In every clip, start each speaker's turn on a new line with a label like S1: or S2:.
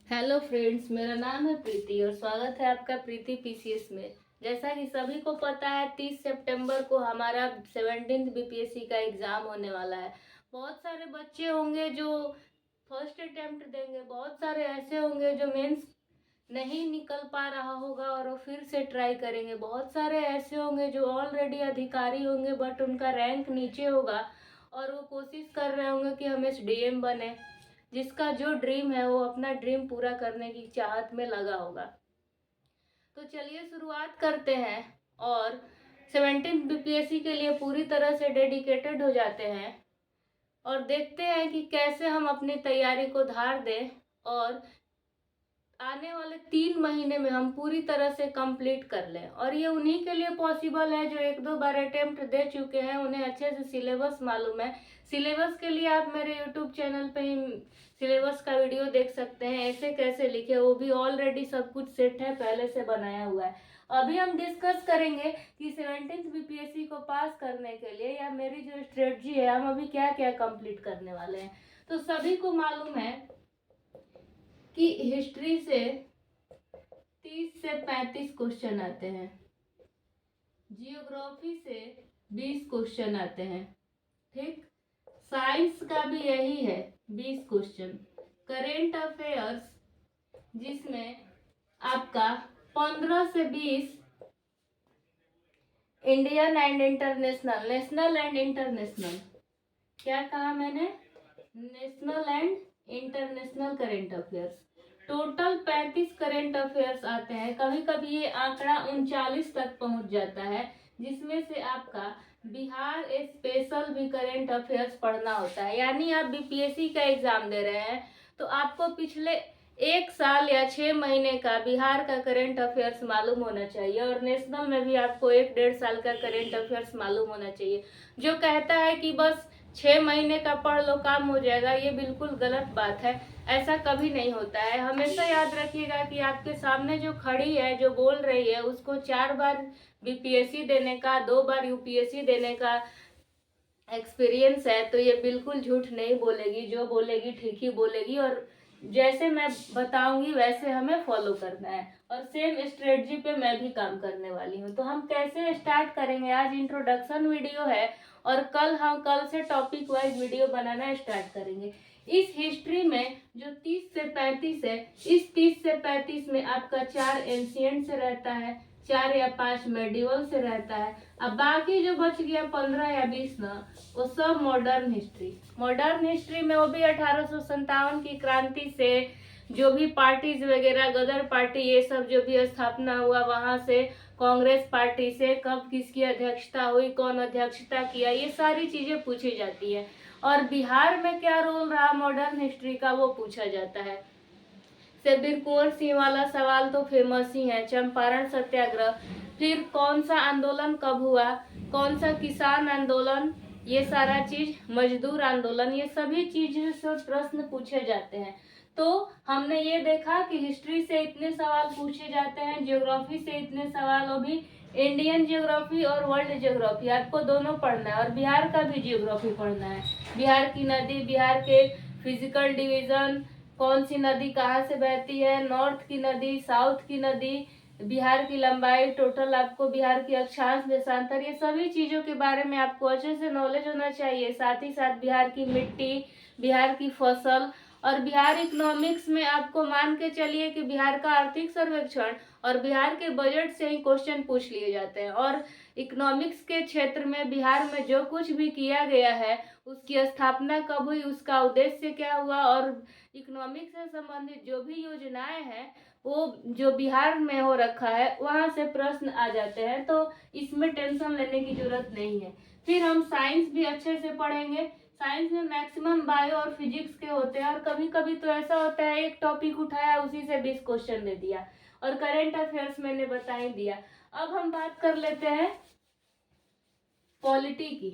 S1: Hello friends, मेरा नाम है प्रीति और स्वागत है आपका प्रीति पीसीएस में। जैसा कि सभी को पता है, 30 सितंबर को हमारा 17th बीपीएससी का एग्ज़ाम होने वाला है। बहुत सारे बच्चे होंगे जो फर्स्ट अटेम्प्ट देंगे, बहुत सारे ऐसे होंगे जो मेंस नहीं निकल पा रहा होगा और वो फिर से ट्राई करेंगे। बहुत सारे ऐसे होंगे जो ऑलरेडी अधिकारी होंगे बट उनका रैंक नीचे होगा और वो कोशिश कर रहे होंगे कि हम एसडीएम बने। जिसका जो ड्रीम है वो अपना ड्रीम पूरा करने की चाहत में लगा होगा। तो चलिए शुरुआत करते हैं और 17th बीपीएससी के लिए पूरी तरह से डेडिकेटेड हो जाते हैं और देखते हैं कि कैसे हम अपनी तैयारी को धार दें और आने वाले 3 महीने में हम पूरी तरह से कंप्लीट कर लें। और ये उन्हीं के लिए पॉसिबल है जो एक दो बार अटेम्प्ट दे चुके हैं, उन्हें अच्छे से सिलेबस मालूम है। सिलेबस के लिए आप मेरे यूट्यूब चैनल पे ही सिलेबस का वीडियो देख सकते हैं, ऐसे कैसे लिखे, वो भी ऑलरेडी सब कुछ सेट है, पहले से बनाया हुआ है। अभी हम डिस्कस करेंगे कि 17th बीपीएससी को पास करने के लिए या मेरी जो स्ट्रेटजी है, हम अभी क्या क्या कंप्लीट करने वाले हैं। तो सभी को मालूम है कि हिस्ट्री से 30 से 35 क्वेश्चन आते हैं, जियोग्राफी से 20 क्वेश्चन आते हैं, ठीक। साइंस का भी यही है, 20 क्वेश्चन। करेंट अफेयर्स जिसमें आपका 15 से 20 Indian and international, national and international, क्या कहा मैंने, national and international current affairs. Total 35 current affairs आते हैं। कभी कभी ये आंकड़ा 39 तक पहुंच जाता है, जिसमें से आपका बिहार स्पेशल भी करेंट अफेयर्स पढ़ना होता है। यानी आप बीपीएससी का एग्जाम दे रहे हैं तो आपको पिछले 1 साल या 6 महीने का बिहार का करेंट अफेयर्स मालूम होना चाहिए और नेशनल में भी आपको 1 डेढ़ साल का करेंट अफेयर्स मालूम होना चाहिए। जो कहता है कि बस 6 महीने का पढ़ लो काम हो जाएगा, ये बिल्कुल गलत बात है। ऐसा कभी नहीं होता है। हमेशा याद रखिएगा कि आपके सामने जो खड़ी है, जो बोल रही है, उसको 4 बार बीपीएससी देने का, 2 बार यूपीएससी देने का एक्सपीरियंस है, तो ये बिल्कुल झूठ नहीं बोलेगी। जो बोलेगी ठीक ही बोलेगी और जैसे मैं बताऊंगी वैसे हमें फॉलो करना है और सेम स्ट्रेटजी पे मैं भी काम करने वाली हूँ। तो हम कैसे स्टार्ट करेंगे, आज इंट्रोडक्शन वीडियो है और कल से टॉपिक वाइज वीडियो बनाना स्टार्ट करेंगे। इस हिस्ट्री में जो 30 से 35 है, इस 30 से 35 में आपका 4 एंशिएंट से रहता है, 4 या 5 मेडिवल से रहता है। अब बाकी जो बच गया 15 या 20 ना, वो सब मॉडर्न हिस्ट्री। मॉडर्न हिस्ट्री में वो भी 1857 की क्रांति से जो भी पार्टीज वगैरह, गदर पार्टी, ये सब जो भी स्थापना हुआ, वहां से कांग्रेस पार्टी से कब किसकी अध्यक्षता हुई, कौन अध्यक्षता किया, ये सारी चीजें पूछी जाती है। और बिहार में क्या रोल रहा मॉडर्न हिस्ट्री का, वो पूछा जाता है। शब्बीर कुंवर सिंह वाला सवाल तो फेमस ही है, चंपारण सत्याग्रह। फिर कौन सा आंदोलन कब हुआ, कौन सा किसान आंदोलन, ये सारा चीज, मजदूर आंदोलन, ये सभी चीजें से प्रश्न पूछे जाते हैं। तो हमने ये देखा कि हिस्ट्री से इतने सवाल पूछे जाते हैं, ज्योग्राफी से इतने सवाल, वो भी इंडियन ज्योग्राफी और वर्ल्ड ज्योग्राफी, आपको दोनों पढ़ना है। और बिहार का भी ज्योग्राफी पढ़ना है, बिहार की नदी, बिहार के फिजिकल डिवीजन, कौन सी नदी कहाँ से बहती है, नॉर्थ की नदी, साउथ की नदी, बिहार की लंबाई, टोटल आपको बिहार की अक्षांश देशांतर, ये सभी चीजों के बारे में आपको अच्छे से नॉलेज होना चाहिए। साथ ही साथ बिहार की मिट्टी, बिहार की फसल और बिहार इकोनॉमिक्स में आपको मान के चलिए कि बिहार का आर्थिक सर्वेक्षण और बिहार के बजट से ही क्वेश्चन पूछ लिए जाते हैं। और इकोनॉमिक्स के क्षेत्र में बिहार में जो कुछ भी किया गया है, उसकी स्थापना कब हुई, उसका उद्देश्य क्या हुआ, और इकोनॉमिक्स से संबंधित जो भी योजनाएं हैं वो जो बिहार में हो रखा है, वहां से प्रश्न आ जाते हैं। तो इसमें टेंशन लेने की जरूरत नहीं है। फिर हम साइंस भी अच्छे से पढ़ेंगे। साइंस में मैक्सिमम बायो और फिजिक्स के होते हैं और कभी कभी तो ऐसा होता है एक टॉपिक उठाया, उसी से 20 क्वेश्चन दे दिया। और करेंट अफेयर्स मैंने बता ही दिया। अब हम बात कर लेते हैं पॉलिटी की।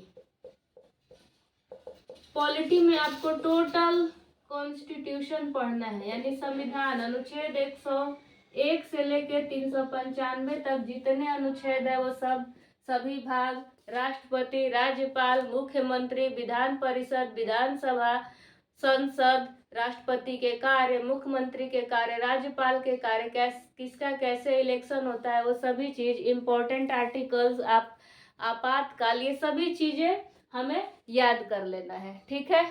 S1: पॉलिटी में आपको टोटल कॉन्स्टिट्यूशन पढ़ना है, यानी संविधान, अनुच्छेद 101 से लेके 395 तक जितने अनुच्छेद है वो सब, सभी भाग, राष्ट्रपति, राज्यपाल, मुख्यमंत्री, विधान परिषद, विधानसभा, संसद, राष्ट्रपति के कार्य, मुख्यमंत्री के कार्य, राज्यपाल के कार्य, किसका कैसे इलेक्शन होता है, वो सभी चीज, इम्पोर्टेंट आर्टिकल्स, आपातकाल, ये सभी चीजें हमें याद कर लेना है, ठीक है।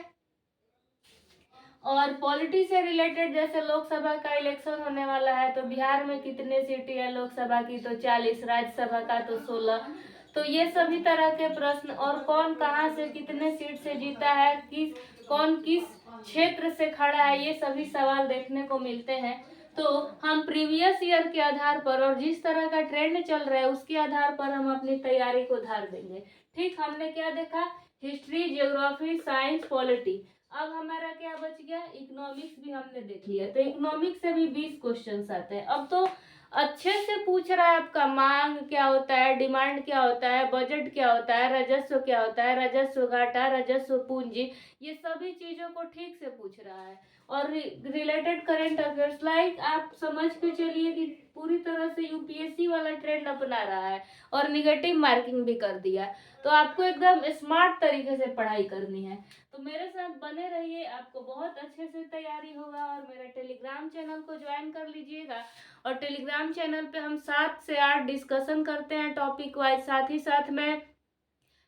S1: और पॉलिटी से रिलेटेड, जैसे लोकसभा का इलेक्शन होने वाला है, तो बिहार में कितने सीटें हैं लोकसभा की, तो 40, राज्यसभा का तो 16। तो ये सभी तरह के प्रश्न, और कौन कहाँ से कितने सीट से जीता है, कौन किस क्षेत्र से खड़ा है, ये सभी सवाल देखने को मिलते हैं। तो हम प्रीवियस ईयर के आधार पर और जिस तरह का ट्रेंड चल रहा है उसके आधार पर हम अपनी तैयारी को धार देंगे, ठीक। हमने क्या देखा, हिस्ट्री, ज्योग्राफी, साइंस, पॉलिटी। अब हमारा क्या बच गया, इकोनॉमिक्स भी हमने देख लिया। तो इकोनॉमिक्स से भी 20 क्वेश्चंस आते हैं। अब तो अच्छे से पूछ रहा है आपका, मांग क्या होता है, डिमांड क्या होता है, बजट क्या होता है, राजस्व क्या होता है, राजस्व घाटा, राजस्व पूंजी, ये सभी चीजों को ठीक से पूछ रहा है। और रिलेटेड करंट अफेयर्स, लाइक आप समझ के चलिए कि पूरी तरह से यूपीएससी वाला ट्रेंड अपना रहा है और निगेटिव मार्किंग भी कर दिया। तो आपको एकदम स्मार्ट तरीके से पढ़ाई करनी है। तो मेरे साथ बने रहिए, आपको बहुत अच्छे से तैयारी होगा। और मेरे टेलीग्राम चैनल को ज्वाइन कर लीजिएगा। और टेलीग्राम चैनल पे हम 7 से 8 डिस्कशन करते हैं टॉपिक वाइज, साथ ही साथ में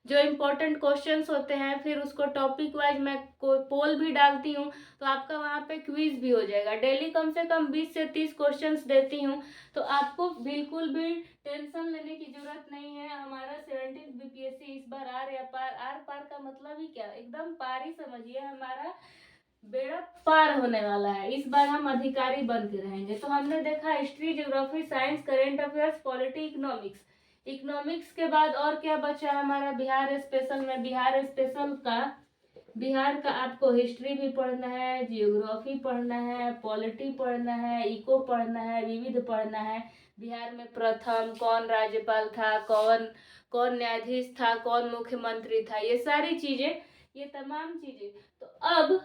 S1: जो इम्पोर्टेंट क्वेश्चंस होते हैं, फिर उसको टॉपिक वाइज मैं पोल भी डालती हूँ, तो आपका वहाँ पे क्विज भी हो जाएगा। डेली कम से कम 20 से 30 क्वेश्चंस देती हूँ, तो आपको बिल्कुल भी टेंशन लेने की जरूरत नहीं है। हमारा 17 बीपीएससी इस बार आर पार का मतलब ही क्या, एकदम पार ही समझिए, हमारा बेड़ा पार होने वाला है। इस बार हम अधिकारी बन के रहेंगे। तो हमने देखा history, geography, science, current affairs, polity, economics. Economics के बाद और क्या बचा हमारा बिहार स्पेशल में। बिहार का आपको हिस्ट्री भी पढ़ना है, जियोग्राफी पढ़ना है, पॉलिटी पढ़ना है, इको पढ़ना है, विविध पढ़ना है। बिहार में प्रथम कौन राज्यपाल था, कौन न्यायाधीश था, कौन मुख्यमंत्री था, ये सारी चीजें, ये तमाम चीजें। तो अब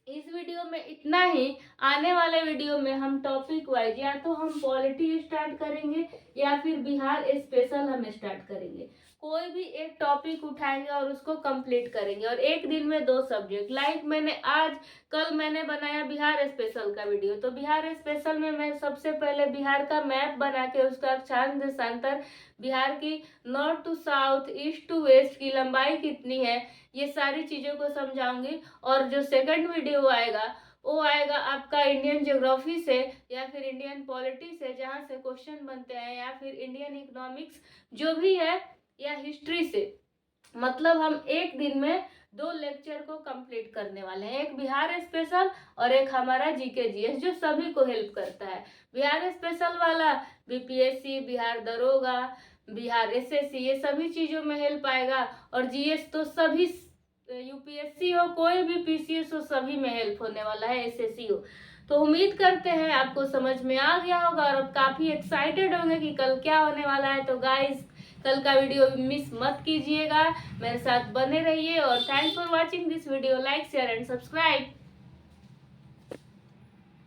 S1: इस वीडियो में इतना ही। आने वाले वीडियो में हम टॉपिक वाइज या तो हम पॉलिटी स्टार्ट करेंगे या फिर बिहार स्पेशल हम स्टार्ट करेंगे। कोई भी एक टॉपिक उठाएंगे और उसको कंप्लीट करेंगे, और एक दिन में 2 सब्जेक्ट। लाइक कल मैंने बनाया बिहार स्पेशल का वीडियो, तो बिहार स्पेशल में मैं सबसे पहले बिहार का मैप बना के उसका अक्षांश देशांतर, बिहार की north to south, east to west की लंबाई कितनी है, ये सारी चीज़ों को समझाऊंगी। और जो सेकंड वीडियो आएगा वो आएगा आपका इंडियन ज्योग्राफी से या फिर इंडियन पॉलिटी से, जहाँ से क्वेश्चन बनते हैं, या फिर इंडियन इकोनॉमिक्स जो भी है, या हिस्ट्री से। मतलब हम एक दिन में 2 लेक्चर को कंप्लीट करने वाले हैं, एक बिहार स्पेशल और एक हमारा जीके जीएस, जो सभी को हेल्प करता है। बिहार स्पेशल वाला बीपीएससी, बिहार दरोगा, बिहार एसएससी, ये सभी चीज़ों में हेल्प आएगा। और जीएस तो सभी, यूपीएससी हो, कोई भी पीसीएस हो, सभी में हेल्प होने वाला है, एसएससी हो। तो उम्मीद करते हैं आपको समझ में आ गया होगा और अब काफ़ी एक्साइटेड होंगे कि कल क्या होने वाला है। तो गाइस, कल का वीडियो मिस मत कीजिएगा, मेरे साथ बने रहिए। और thanks for watching this video, like share and subscribe.